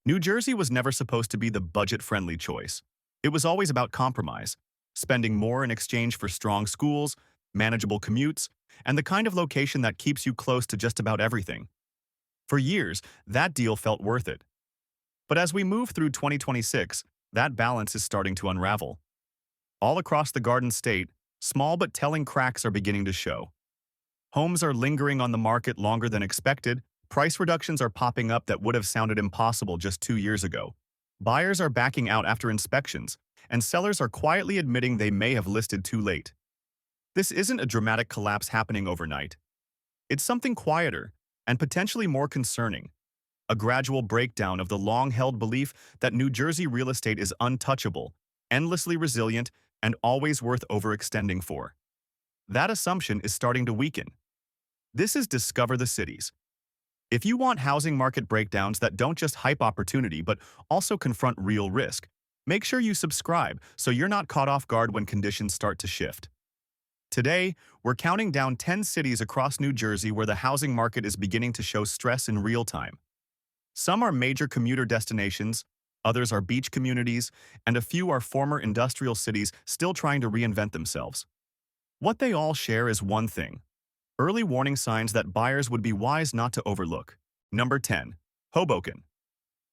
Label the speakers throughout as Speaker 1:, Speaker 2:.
Speaker 1: New Jersey was never supposed to be the budget-friendly choice. It was always about compromise, spending more in exchange for strong schools, manageable commutes, and the kind of location that keeps you close to just about everything. For years, that deal felt worth it. But as we move through 2026, that balance is starting to unravel. All across the Garden State, small but telling cracks are beginning to show. Homes are lingering on the market longer than expected, price reductions are popping up that would have sounded impossible just 2 years ago. Buyers are backing out after inspections, and sellers are quietly admitting they may have listed too late. This isn't a dramatic collapse happening overnight. It's something quieter and potentially more concerning. A gradual breakdown of the long-held belief that New Jersey real estate is untouchable, endlessly resilient, and always worth overextending for. That assumption is starting to weaken. This is Discover the Cities. If you want housing market breakdowns that don't just hype opportunity but also confront real risk, make sure you subscribe so you're not caught off guard when conditions start to shift. Today, we're counting down 10 cities across New Jersey where the housing market is beginning to show stress in real time. Some are major commuter destinations, others are beach communities, and a few are former industrial cities still trying to reinvent themselves. What they all share is one thing: early warning signs that buyers would be wise not to overlook. Number 10. Hoboken.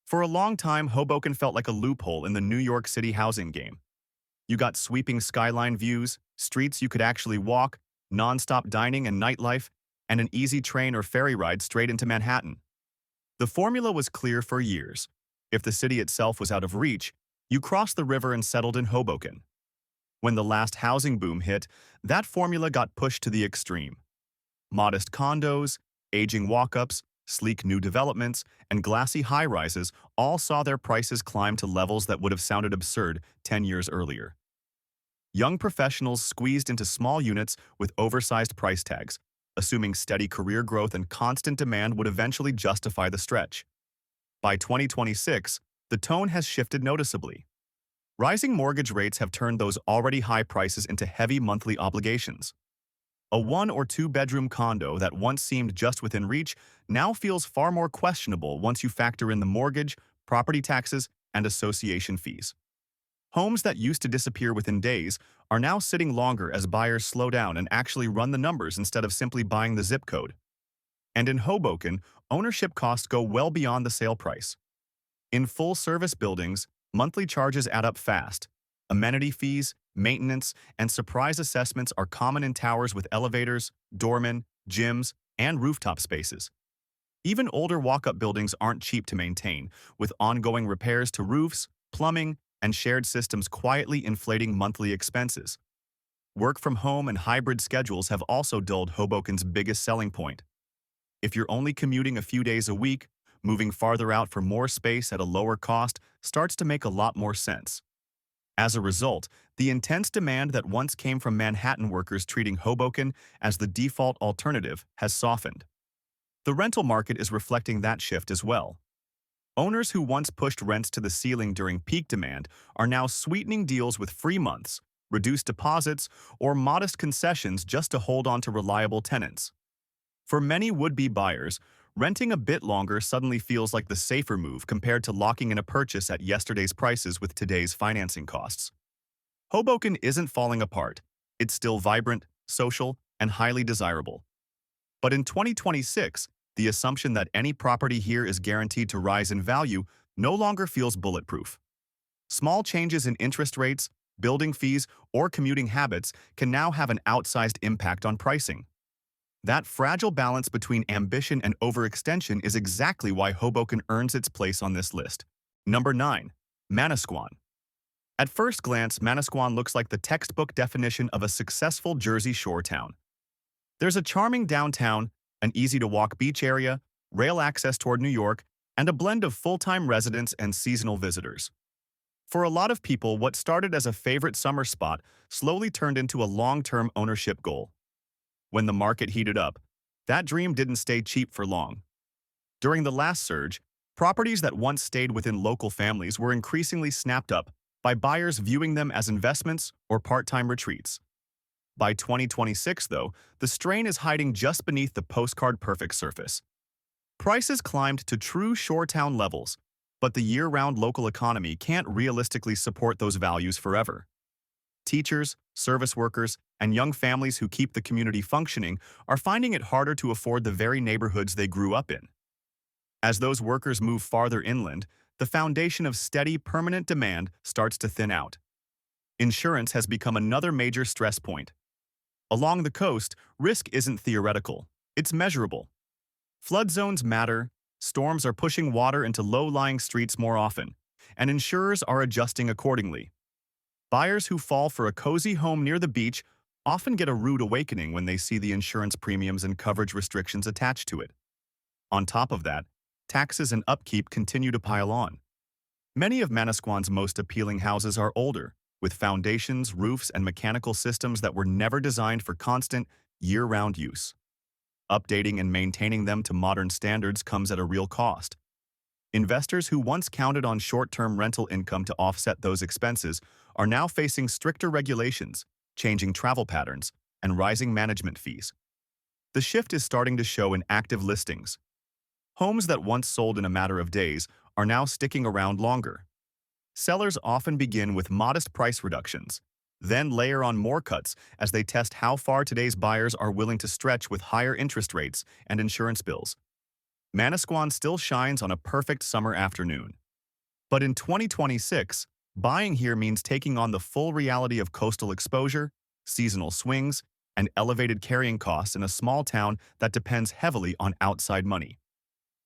Speaker 1: For a long time, Hoboken felt like a loophole in the New York City housing game. You got sweeping skyline views, streets you could actually walk, non-stop dining and nightlife, and an easy train or ferry ride straight into Manhattan. The formula was clear for years. If the city itself was out of reach, you crossed the river and settled in Hoboken. When the last housing boom hit, that formula got pushed to the extreme. Modest condos, aging walk-ups, sleek new developments, and glassy high-rises all saw their prices climb to levels that would have sounded absurd 10 years earlier. Young professionals squeezed into small units with oversized price tags, assuming steady career growth and constant demand would eventually justify the stretch. By 2026, the tone has shifted noticeably. Rising mortgage rates have turned those already high prices into heavy monthly obligations. A 1- or 2-bedroom condo that once seemed just within reach now feels far more questionable once you factor in the mortgage, property taxes, and association fees. Homes that used to disappear within days are now sitting longer as buyers slow down and actually run the numbers instead of simply buying the zip code. And in Hoboken, ownership costs go well beyond the sale price. In full-service buildings, monthly charges add up fast. Amenity fees, maintenance, and surprise assessments are common in towers with elevators, doormen, gyms, and rooftop spaces. Even older walk-up buildings aren't cheap to maintain, with ongoing repairs to roofs, plumbing, and shared systems quietly inflating monthly expenses. Work from home and hybrid schedules have also dulled Hoboken's biggest selling point. If you're only commuting a few days a week, moving farther out for more space at a lower cost starts to make a lot more sense. As a result, the intense demand that once came from Manhattan workers treating Hoboken as the default alternative has softened. The rental market is reflecting that shift as well. Owners who once pushed rents to the ceiling during peak demand are now sweetening deals with free months, reduced deposits, or modest concessions just to hold on to reliable tenants. For many would-be buyers, renting a bit longer suddenly feels like the safer move compared to locking in a purchase at yesterday's prices with today's financing costs. Hoboken isn't falling apart. It's still vibrant, social, and highly desirable. But in 2026, the assumption that any property here is guaranteed to rise in value no longer feels bulletproof. Small changes in interest rates, building fees, or commuting habits can now have an outsized impact on pricing. That fragile balance between ambition and overextension is exactly why Hoboken earns its place on this list. Number 9. Manasquan. At first glance, Manasquan looks like the textbook definition of a successful Jersey Shore town. There's a charming downtown, an easy-to-walk beach area, rail access toward New York, and a blend of full-time residents and seasonal visitors. For a lot of people, what started as a favorite summer spot slowly turned into a long-term ownership goal. When the market heated up, that dream didn't stay cheap for long. During the last surge, properties that once stayed within local families were increasingly snapped up by buyers viewing them as investments or part-time retreats. By 2026, though, the strain is hiding just beneath the postcard-perfect surface. Prices climbed to true shore town levels, But the year-round local economy can't realistically support those values forever. Teachers, service workers, and young families who keep the community functioning are finding it harder to afford the very neighborhoods they grew up in. As those workers move farther inland, the foundation of steady, permanent demand starts to thin out. Insurance has become another major stress point. Along the coast, risk isn't theoretical, it's measurable. Flood zones matter, storms are pushing water into low-lying streets more often, and insurers are adjusting accordingly. Buyers who fall for a cozy home near the beach often get a rude awakening when they see the insurance premiums and coverage restrictions attached to it. On top of that, taxes and upkeep continue to pile on. Many of Manasquan's most appealing houses are older, with foundations, roofs, and mechanical systems that were never designed for constant, year-round use. Updating and maintaining them to modern standards comes at a real cost. Investors who once counted on short-term rental income to offset those expenses are now facing stricter regulations, changing travel patterns, and rising management fees. The shift is starting to show in active listings. Homes that once sold in a matter of days are now sticking around longer. Sellers often begin with modest price reductions, then layer on more cuts as they test how far today's buyers are willing to stretch with higher interest rates and insurance bills. Manasquan still shines on a perfect summer afternoon. But in 2026, buying here means taking on the full reality of coastal exposure, seasonal swings, and elevated carrying costs in a small town that depends heavily on outside money.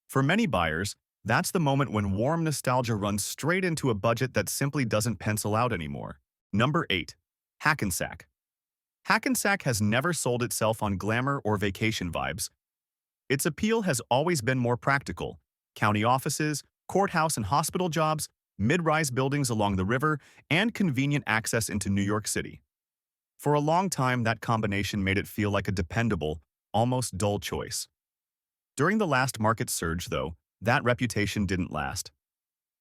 Speaker 1: For many buyers, that's the moment when warm nostalgia runs straight into a budget that simply doesn't pencil out anymore. Number 8. Hackensack. Hackensack has never sold itself on glamour or vacation vibes. Its appeal has always been more practical: county offices, courthouse and hospital jobs, mid-rise buildings along the river, and convenient access into New York City. For a long time, that combination made it feel like a dependable, almost dull choice. During the last market surge, though, that reputation didn't last.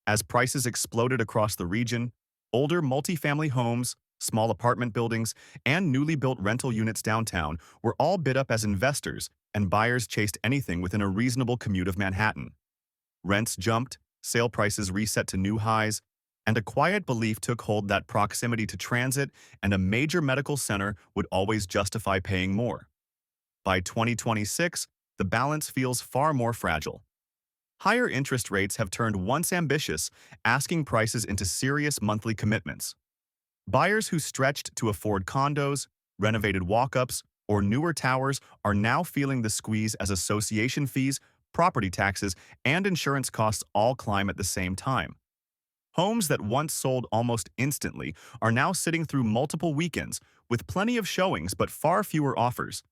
Speaker 1: As prices exploded across the region, older multifamily homes, small apartment buildings, and newly built rental units downtown were all bid up as investors, and buyers chased anything within a reasonable commute of Manhattan. Rents jumped, sale prices reset to new highs, and a quiet belief took hold that proximity to transit and a major medical center would always justify paying more. By 2026, the balance feels far more fragile. Higher interest rates have turned once ambitious, asking prices into serious monthly commitments. Buyers who stretched to afford condos, renovated walk-ups, or newer towers are now feeling the squeeze as association fees, property taxes, and insurance costs all climb at the same time. Homes that once sold almost instantly are now sitting through multiple weekends with plenty of showings but far fewer offers,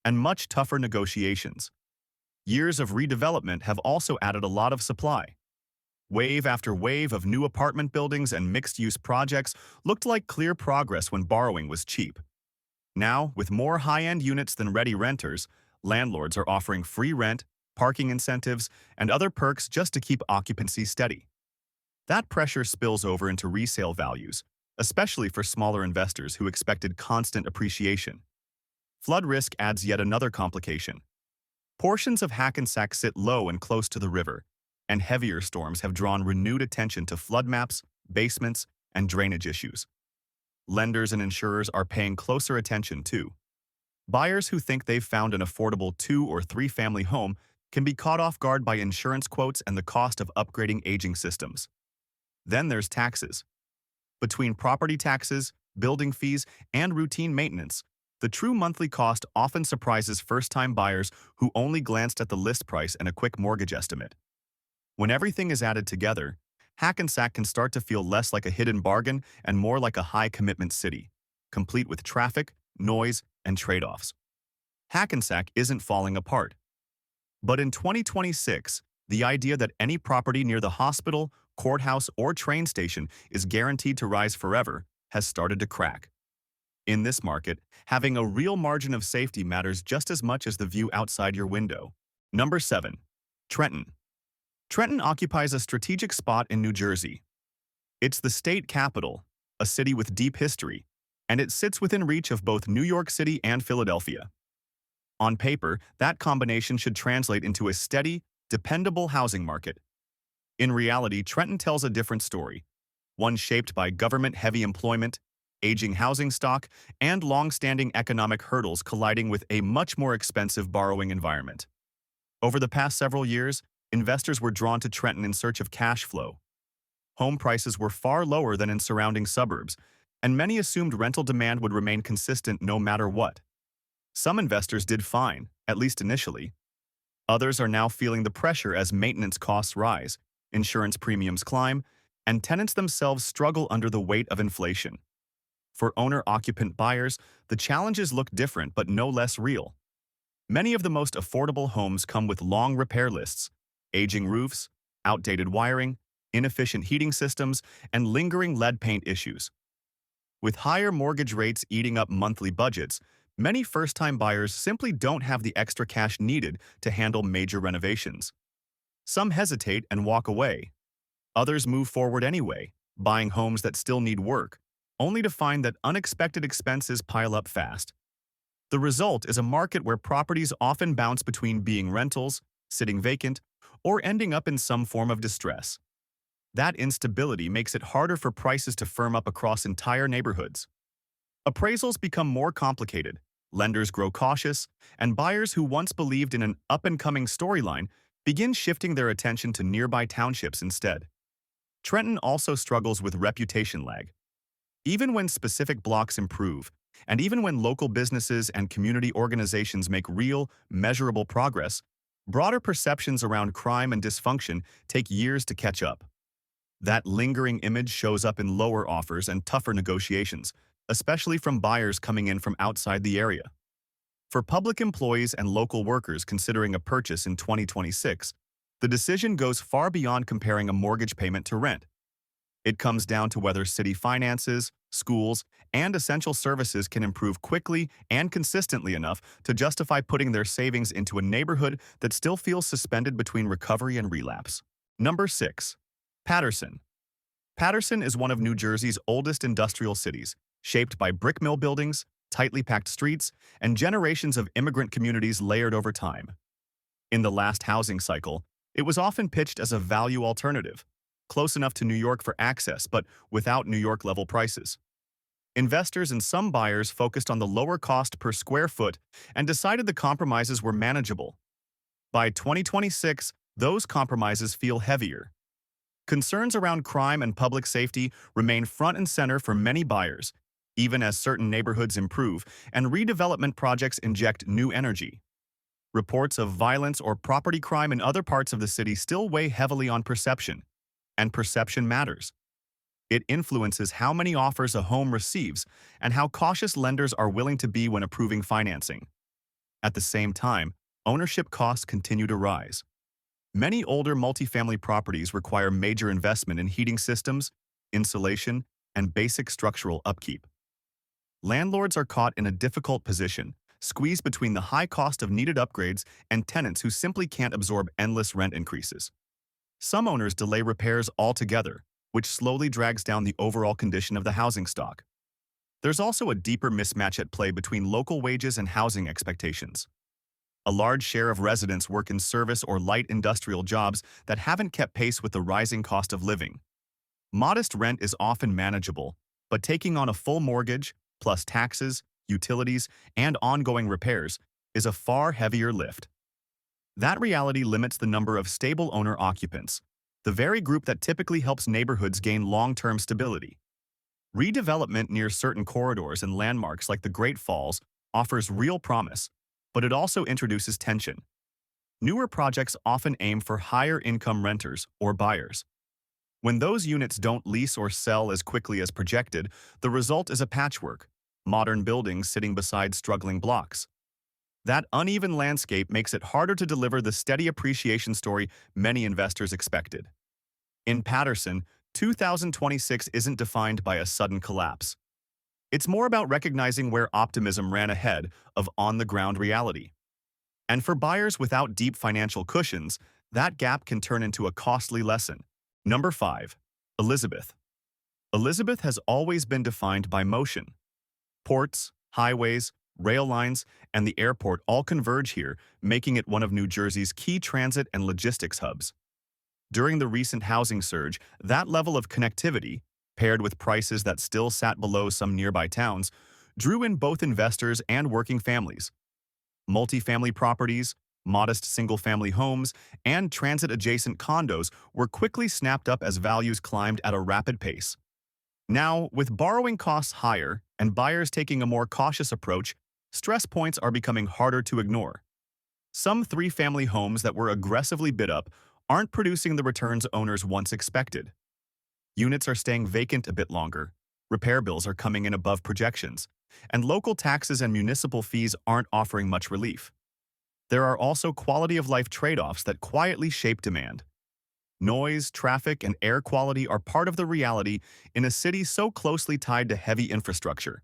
Speaker 1: and much tougher negotiations. Years of redevelopment have also added a lot of supply. Wave after wave of new apartment buildings and mixed-use projects looked like clear progress when borrowing was cheap. Now, with more high-end units than ready renters, landlords are offering free rent, parking incentives, and other perks just to keep occupancy steady. That pressure spills over into resale values, especially for smaller investors who expected constant appreciation. Flood risk adds yet another complication. Portions of Hackensack sit low and close to the river, and heavier storms have drawn renewed attention to flood maps, basements, and drainage issues. Lenders and insurers are paying closer attention too. Buyers who think they've found an affordable 2- or 3-family home can be caught off guard by insurance quotes and the cost of upgrading aging systems. Then there's taxes. Between property taxes, building fees, and routine maintenance, the true monthly cost often surprises first-time buyers who only glanced at the list price and a quick mortgage estimate. When everything is added together, Hackensack can start to feel less like a hidden bargain and more like a high-commitment city, complete with traffic, noise, and trade-offs. Hackensack isn't falling apart. But in 2026, the idea that any property near the hospital, courthouse, or train station is guaranteed to rise forever has started to crack. In this market, having a real margin of safety matters just as much as the view outside your window. Number 7. Trenton. Trenton occupies a strategic spot in New Jersey. It's the state capital, a city with deep history, and it sits within reach of both New York City and Philadelphia. On paper, that combination should translate into a steady, dependable housing market. In reality, Trenton tells a different story, one shaped by government-heavy employment, aging housing stock, and long-standing economic hurdles colliding with a much more expensive borrowing environment. Over the past several years, investors were drawn to Trenton in search of cash flow. Home prices were far lower than in surrounding suburbs, and many assumed rental demand would remain consistent no matter what. Some investors did fine, at least initially. Others are now feeling the pressure as maintenance costs rise, insurance premiums climb, and tenants themselves struggle under the weight of inflation. For owner-occupant buyers, the challenges look different but no less real. Many of the most affordable homes come with long repair lists, aging roofs, outdated wiring, inefficient heating systems, and lingering lead paint issues. With higher mortgage rates eating up monthly budgets, many first-time buyers simply don't have the extra cash needed to handle major renovations. Some hesitate and walk away. Others move forward anyway, buying homes that still need work, only to find that unexpected expenses pile up fast. The result is a market where properties often bounce between being rentals, sitting vacant, or ending up in some form of distress. That instability makes it harder for prices to firm up across entire neighborhoods. Appraisals become more complicated, lenders grow cautious, and buyers who once believed in an up-and-coming storyline begin shifting their attention to nearby townships instead. Trenton also struggles with reputation lag. Even when specific blocks improve, and even when local businesses and community organizations make real, measurable progress, broader perceptions around crime and dysfunction take years to catch up. That lingering image shows up in lower offers and tougher negotiations, especially from buyers coming in from outside the area. For public employees and local workers considering a purchase in 2026, the decision goes far beyond comparing a mortgage payment to rent. It comes down to whether city finances, schools, and essential services can improve quickly and consistently enough to justify putting their savings into a neighborhood that still feels suspended between recovery and relapse. Number 6. Paterson. Paterson is one of New Jersey's oldest industrial cities, shaped by brick mill buildings, tightly packed streets, and generations of immigrant communities layered over time. In the last housing cycle, it was often pitched as a value alternative, close enough to New York for access but without New York-level prices. Investors and some buyers focused on the lower cost per square foot and decided the compromises were manageable. By 2026, those compromises feel heavier. Concerns around crime and public safety remain front and center for many buyers, even as certain neighborhoods improve and redevelopment projects inject new energy. Reports of violence or property crime in other parts of the city still weigh heavily on perception, and perception matters. It influences how many offers a home receives and how cautious lenders are willing to be when approving financing. At the same time, ownership costs continue to rise. Many older multifamily properties require major investment in heating systems, insulation, and basic structural upkeep. Landlords are caught in a difficult position, squeezed between the high cost of needed upgrades and tenants who simply can't absorb endless rent increases. Some owners delay repairs altogether, which slowly drags down the overall condition of the housing stock. There's also a deeper mismatch at play between local wages and housing expectations. A large share of residents work in service or light industrial jobs that haven't kept pace with the rising cost of living. Modest rent is often manageable, but taking on a full mortgage, plus taxes, utilities, and ongoing repairs, is a far heavier lift. That reality limits the number of stable owner-occupants, the very group that typically helps neighborhoods gain long-term stability. Redevelopment near certain corridors and landmarks like the Great Falls offers real promise, but it also introduces tension. Newer projects often aim for higher-income renters or buyers. When those units don't lease or sell as quickly as projected, the result is a patchwork, modern buildings sitting beside struggling blocks. That uneven landscape makes it harder to deliver the steady appreciation story many investors expected. In Paterson, 2026 isn't defined by a sudden collapse. It's more about recognizing where optimism ran ahead of on-the-ground reality. And for buyers without deep financial cushions, that gap can turn into a costly lesson. Number 5. Elizabeth. Elizabeth has always been defined by motion. Ports, highways, rail lines, and the airport all converge here, making it one of New Jersey's key transit and logistics hubs. During the recent housing surge, that level of connectivity, paired with prices that still sat below some nearby towns, drew in both investors and working families. Multifamily properties, modest single-family homes, and transit-adjacent condos were quickly snapped up as values climbed at a rapid pace. Now, with borrowing costs higher and buyers taking a more cautious approach, stress points are becoming harder to ignore. Some three-family homes that were aggressively bid up aren't producing the returns owners once expected. Units are staying vacant a bit longer, repair bills are coming in above projections, and local taxes and municipal fees aren't offering much relief. There are also quality-of-life trade-offs that quietly shape demand. Noise, traffic, and air quality are part of the reality in a city so closely tied to heavy infrastructure.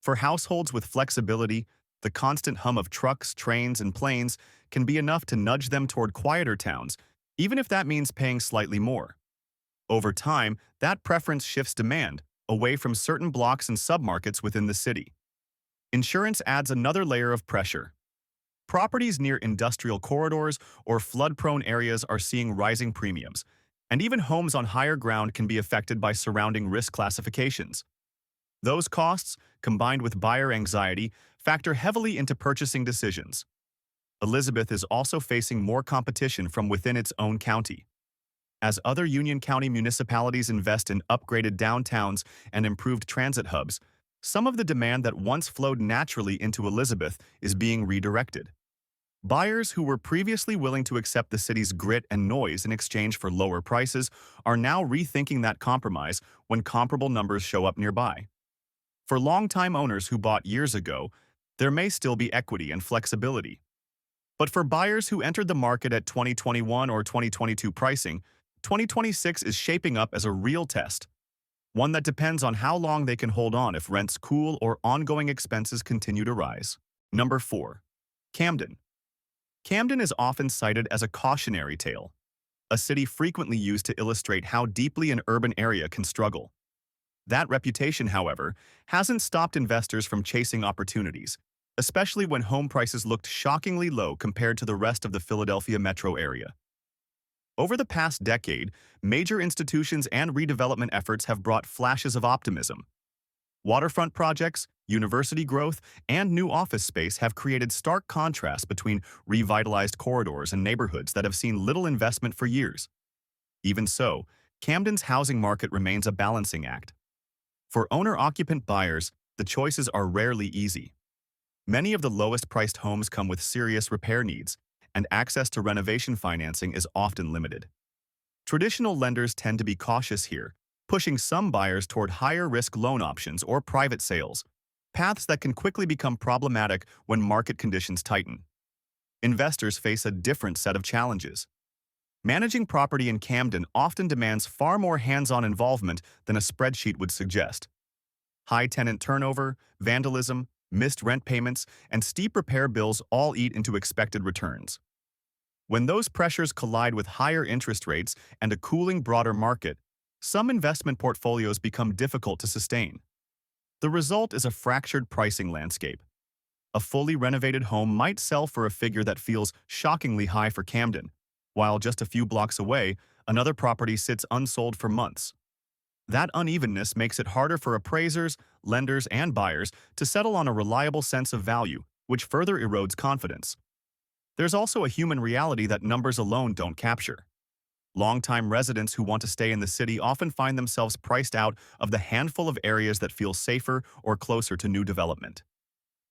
Speaker 1: For households with flexibility, the constant hum of trucks, trains, and planes can be enough to nudge them toward quieter towns, even if that means paying slightly more. Over time, that preference shifts demand away from certain blocks and submarkets within the city. Insurance adds another layer of pressure. Properties near industrial corridors or flood-prone areas are seeing rising premiums, and even homes on higher ground can be affected by surrounding risk classifications. Those costs, combined with buyer anxiety, factor heavily into purchasing decisions. Elizabeth is also facing more competition from within its own county. As other Union County municipalities invest in upgraded downtowns and improved transit hubs, some of the demand that once flowed naturally into Elizabeth is being redirected. Buyers who were previously willing to accept the city's grit and noise in exchange for lower prices are now rethinking that compromise when comparable numbers show up nearby. For longtime owners who bought years ago, there may still be equity and flexibility. But for buyers who entered the market at 2021 or 2022 pricing, 2026 is shaping up as a real test, one that depends on how long they can hold on if rents cool or ongoing expenses continue to rise. Number 4. Camden. Camden is often cited as a cautionary tale, a city frequently used to illustrate how deeply an urban area can struggle. That reputation, however, hasn't stopped investors from chasing opportunities, especially when home prices looked shockingly low compared to the rest of the Philadelphia metro area. Over the past decade, major institutions and redevelopment efforts have brought flashes of optimism. Waterfront projects, university growth, and new office space have created stark contrasts between revitalized corridors and neighborhoods that have seen little investment for years. Even so, Camden's housing market remains a balancing act. For owner-occupant buyers, the choices are rarely easy. Many of the lowest-priced homes come with serious repair needs, and access to renovation financing is often limited. Traditional lenders tend to be cautious here, pushing some buyers toward higher-risk loan options or private sales, paths that can quickly become problematic when market conditions tighten. Investors face a different set of challenges. Managing property in Camden often demands far more hands-on involvement than a spreadsheet would suggest. High tenant turnover, vandalism, missed rent payments, and steep repair bills all eat into expected returns. When those pressures collide with higher interest rates and a cooling broader market, some investment portfolios become difficult to sustain. The result is a fractured pricing landscape. A fully renovated home might sell for a figure that feels shockingly high for Camden, while just a few blocks away, another property sits unsold for months. That unevenness makes it harder for appraisers, lenders, and buyers to settle on a reliable sense of value, which further erodes confidence. There's also a human reality that numbers alone don't capture. Longtime residents who want to stay in the city often find themselves priced out of the handful of areas that feel safer or closer to new development.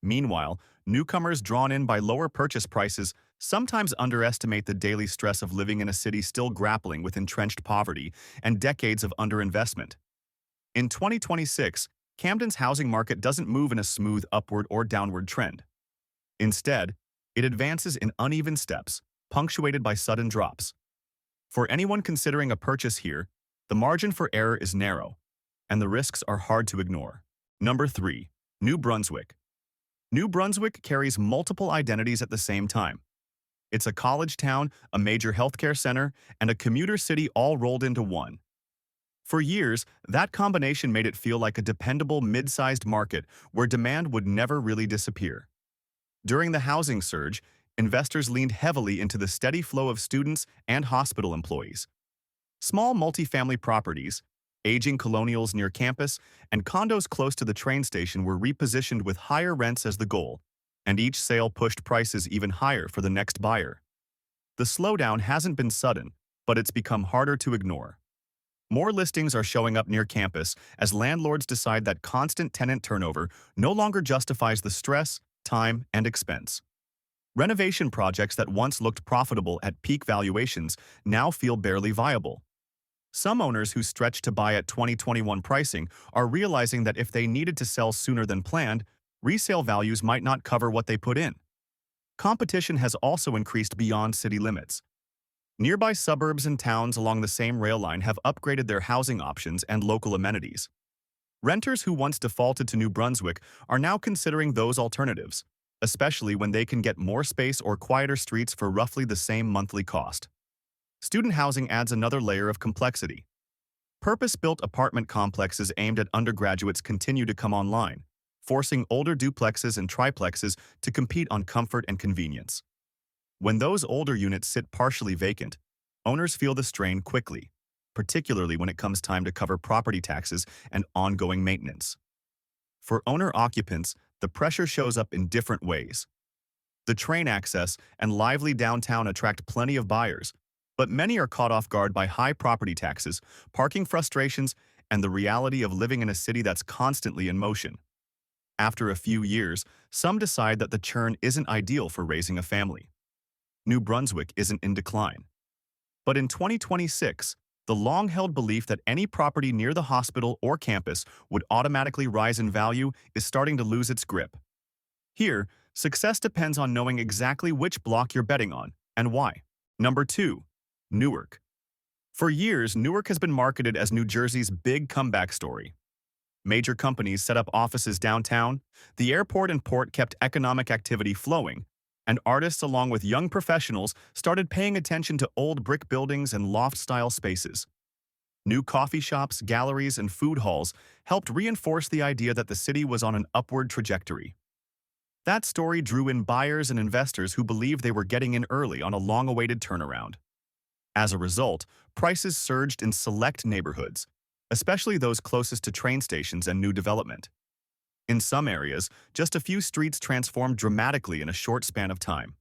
Speaker 1: Meanwhile, newcomers drawn in by lower purchase prices sometimes underestimate the daily stress of living in a city still grappling with entrenched poverty and decades of underinvestment. In 2026, Camden's housing market doesn't move in a smooth upward or downward trend. Instead, it advances in uneven steps, punctuated by sudden drops. For anyone considering a purchase here, the margin for error is narrow, and the risks are hard to ignore. Number 3. New Brunswick. New Brunswick carries multiple identities at the same time. It's a college town, a major healthcare center, and a commuter city all rolled into one. For years, that combination made it feel like a dependable mid-sized market where demand would never really disappear. During the housing surge, investors leaned heavily into the steady flow of students and hospital employees. Small multifamily properties, aging colonials near campus, and condos close to the train station were repositioned with higher rents as the goal, and each sale pushed prices even higher for the next buyer. The slowdown hasn't been sudden, but it's become harder to ignore. More listings are showing up near campus as landlords decide that constant tenant turnover no longer justifies the stress, time, and expense. Renovation projects that once looked profitable at peak valuations now feel barely viable. Some owners who stretched to buy at 2021 pricing are realizing that if they needed to sell sooner than planned, resale values might not cover what they put in. Competition has also increased beyond city limits. Nearby suburbs and towns along the same rail line have upgraded their housing options and local amenities. Renters who once defaulted to New Brunswick are now considering those alternatives, especially when they can get more space or quieter streets for roughly the same monthly cost. Student housing adds another layer of complexity. Purpose-built apartment complexes aimed at undergraduates continue to come online, forcing older duplexes and triplexes to compete on comfort and convenience. When those older units sit partially vacant, owners feel the strain quickly, particularly when it comes time to cover property taxes and ongoing maintenance. For owner-occupants, the pressure shows up in different ways. The train access and lively downtown attract plenty of buyers, but many are caught off guard by high property taxes, parking frustrations, and the reality of living in a city that's constantly in motion. After a few years, some decide that the churn isn't ideal for raising a family. New Brunswick isn't in decline. But in 2026, the long-held belief that any property near the hospital or campus would automatically rise in value is starting to lose its grip. Here, success depends on knowing exactly which block you're betting on and why. Number 2. Newark. For years, Newark has been marketed as New Jersey's big comeback story. Major companies set up offices downtown, the airport and port kept economic activity flowing, and artists along with young professionals started paying attention to old brick buildings and loft-style spaces. New coffee shops, galleries, and food halls helped reinforce the idea that the city was on an upward trajectory. That story drew in buyers and investors who believed they were getting in early on a long-awaited turnaround. As a result, prices surged in select neighborhoods, especially those closest to train stations and new development. In some areas, just a few streets transformed dramatically in a short span of time.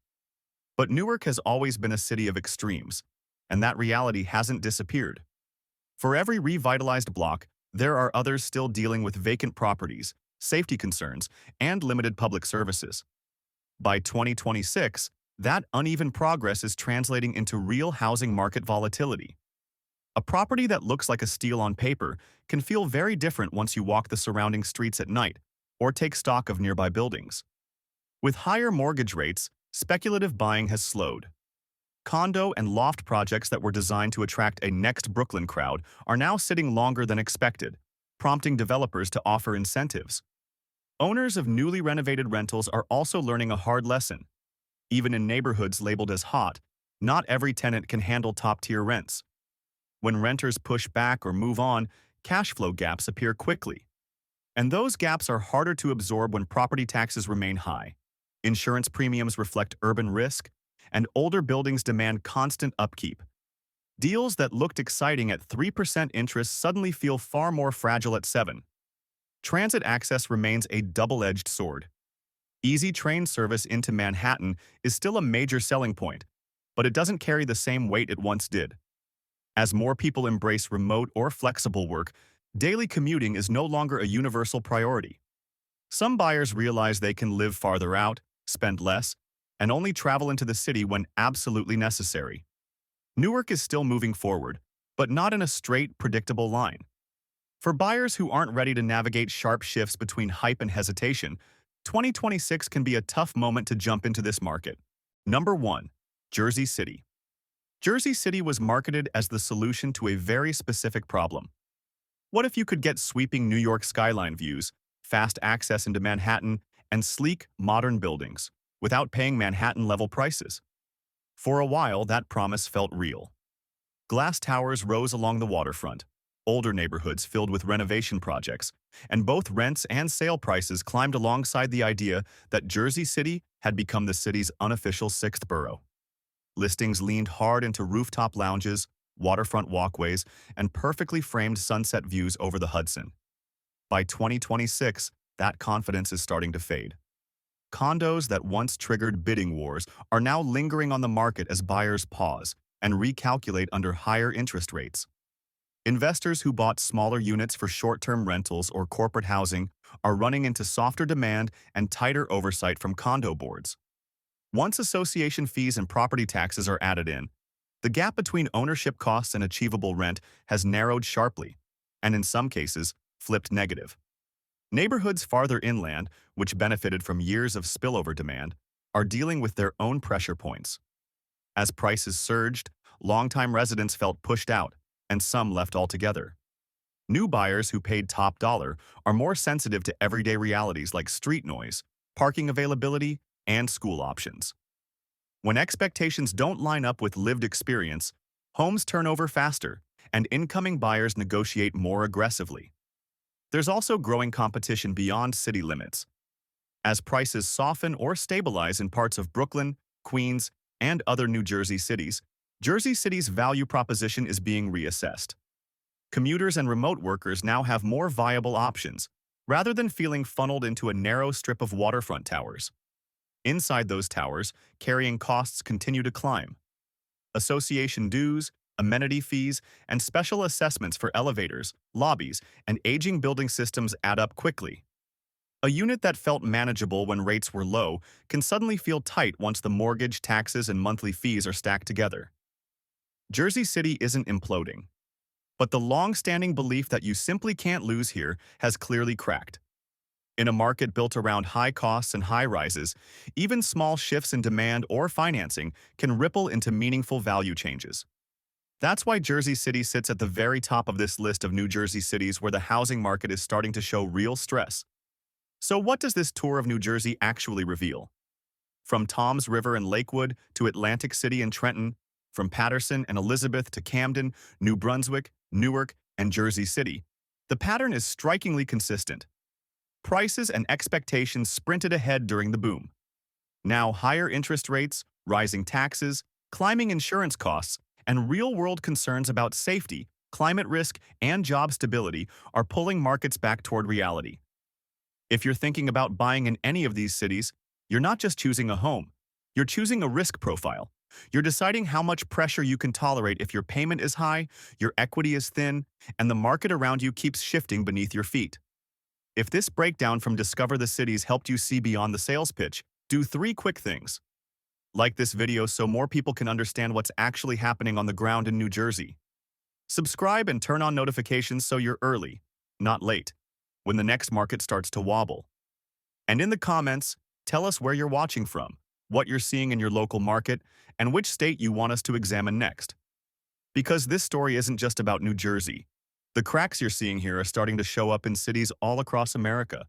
Speaker 1: But Newark has always been a city of extremes, and that reality hasn't disappeared. For every revitalized block, there are others still dealing with vacant properties, safety concerns, and limited public services. By 2026, that uneven progress is translating into real housing market volatility. A property that looks like a steal on paper can feel very different once you walk the surrounding streets at night or take stock of nearby buildings. With higher mortgage rates, speculative buying has slowed. Condo and loft projects that were designed to attract a next Brooklyn crowd are now sitting longer than expected, prompting developers to offer incentives. Owners of newly renovated rentals are also learning a hard lesson. Even in neighborhoods labeled as hot, not every tenant can handle top-tier rents. When renters push back or move on, cash flow gaps appear quickly. And those gaps are harder to absorb when property taxes remain high. Insurance premiums reflect urban risk, and older buildings demand constant upkeep. Deals that looked exciting at 3% interest suddenly feel far more fragile at 7%. Transit access remains a double-edged sword. Easy train service into Manhattan is still a major selling point, but it doesn't carry the same weight it once did. As more people embrace remote or flexible work, daily commuting is no longer a universal priority. Some buyers realize they can live farther out, spend less, and only travel into the city when absolutely necessary. Newark is still moving forward, but not in a straight, predictable line. For buyers who aren't ready to navigate sharp shifts between hype and hesitation, 2026 can be a tough moment to jump into this market. Number 1. Jersey City. Jersey City was marketed as the solution to a very specific problem. What if you could get sweeping New York skyline views, fast access into Manhattan, and sleek, modern buildings, without paying Manhattan-level prices? For a while, that promise felt real. Glass towers rose along the waterfront, older neighborhoods filled with renovation projects, and both rents and sale prices climbed alongside the idea that Jersey City had become the city's unofficial sixth borough. Listings leaned hard into rooftop lounges, waterfront walkways, and perfectly framed sunset views over the Hudson. By 2026, that confidence is starting to fade. Condos that once triggered bidding wars are now lingering on the market as buyers pause and recalculate under higher interest rates. Investors who bought smaller units for short-term rentals or corporate housing are running into softer demand and tighter oversight from condo boards. Once association fees and property taxes are added in, the gap between ownership costs and achievable rent has narrowed sharply, and in some cases, flipped negative. Neighborhoods farther inland, which benefited from years of spillover demand, are dealing with their own pressure points. As prices surged, longtime residents felt pushed out, and some left altogether. New buyers who paid top dollar are more sensitive to everyday realities like street noise, parking availability, and school options. When expectations don't line up with lived experience, homes turn over faster, and incoming buyers negotiate more aggressively. There's also growing competition beyond city limits. As prices soften or stabilize in parts of Brooklyn, Queens, and other New Jersey City's value proposition is being reassessed. Commuters and remote workers now have more viable options, rather than feeling funneled into a narrow strip of waterfront towers. Inside those towers, carrying costs continue to climb. Association dues, amenity fees, and special assessments for elevators, lobbies, and aging building systems add up quickly. A unit that felt manageable when rates were low can suddenly feel tight once the mortgage, taxes, and monthly fees are stacked together. Jersey City isn't imploding, but the long-standing belief that you simply can't lose here has clearly cracked. In a market built around high costs and high rises, even small shifts in demand or financing can ripple into meaningful value changes. That's why Jersey City sits at the very top of this list of New Jersey cities where the housing market is starting to show real stress. So what does this tour of New Jersey actually reveal? From Toms River and Lakewood to Atlantic City and Trenton, from Paterson and Elizabeth to Camden, New Brunswick, Newark, and Jersey City, the pattern is strikingly consistent. Prices and expectations sprinted ahead during the boom. Now higher interest rates, rising taxes, climbing insurance costs, and real-world concerns about safety, climate risk, and job stability are pulling markets back toward reality. If you're thinking about buying in any of these cities, you're not just choosing a home. You're choosing a risk profile. You're deciding how much pressure you can tolerate if your payment is high, your equity is thin, and the market around you keeps shifting beneath your feet. If this breakdown from Discover the Cities helped you see beyond the sales pitch, do 3 quick things. Like this video so more people can understand what's actually happening on the ground in New Jersey. Subscribe and turn on notifications so you're early, not late, when the next market starts to wobble. And in the comments, tell us where you're watching from, what you're seeing in your local market, and which state you want us to examine next. Because this story isn't just about New Jersey. The cracks you're seeing here are starting to show up in cities all across America.